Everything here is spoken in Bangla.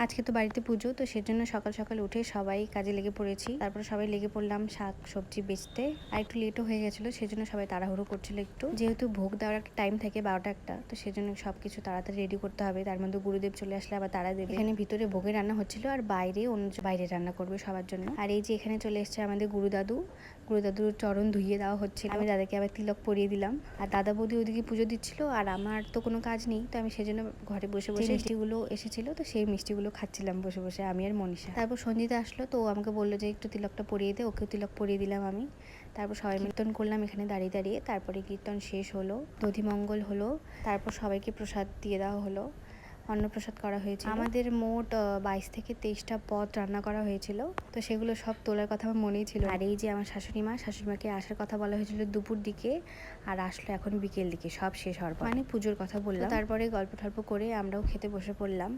আজকে তো বাড়িতে পুজো, তো সেজন্য সকাল সকাল উঠে সবাই কাজে লেগে পড়েছি। তারপরে সবাই লেগে পড়লাম শাক সবজি বেচতে। আর একটু লেটও হয়ে গেছিলো, সেজন্য সবাই তাড়াহুড়ো করছিল একটু। যেহেতু ভোগ দেওয়ার একটা টাইম থাকে 12টা একটা, তো সেজন্য সবকিছু তাড়াতাড়ি রেডি করতে হবে। তার মধ্যে গুরুদেব চলে আসলে আবার তারা দেবে। এখানে ভিতরে ভোগের রান্না হচ্ছিল আর বাইরে বাইরে রান্না করবে সবার জন্য। আর এই যে এখানে চলে এসছে আমাদের গুরুদাদুর চরণ ধুইয়ে দেওয়া হচ্ছিল। আমি দাদাকে আবার তিলক পরিয়ে দিলাম। আর দাদা বৌদি ওদিকে পুজো দিচ্ছিল, আর আমার তো কোনো কাজ নেই, তো আমি সেজন্য ঘরে বসে বসে মিষ্টিগুলো এসেছিল, তো সেই মিষ্টিগুলো খাচ্ছিলাম বসে বসে আমি আর মনীষা। তারপর সঞ্জিতা আসলো, তো আমাকে বললো যে একটু তিলকটা পরিয়ে দে, ওকেও তিলক পরিয়ে দিলাম আমি। তারপর সবাই কীর্তন করলাম এখানে দাঁড়িয়ে দাঁড়িয়ে। তারপরে কীর্তন শেষ হলো, দধিমঙ্গল হলো, তারপর সবাইকে প্রসাদ দিয়ে দেওয়া হলো, অন্নপ্রসাদ করা হয়েছিল। আমাদের মোট 22 থেকে 23টা পদ রান্না করা হয়েছিল, তো সেগুলো সব তোলার কথা আমার মনেই ছিল। আর এই যে আমার শাশুড়িমাকে আসার কথা বলা হয়েছিল দুপুর দিকে, আর আসলো এখন বিকেল দিকে, সব শেষ হওয়ার পর, মানে পুজোর কথা বললাম। তারপরে গল্প টল্প করে আমরাও খেতে বসে পড়লাম।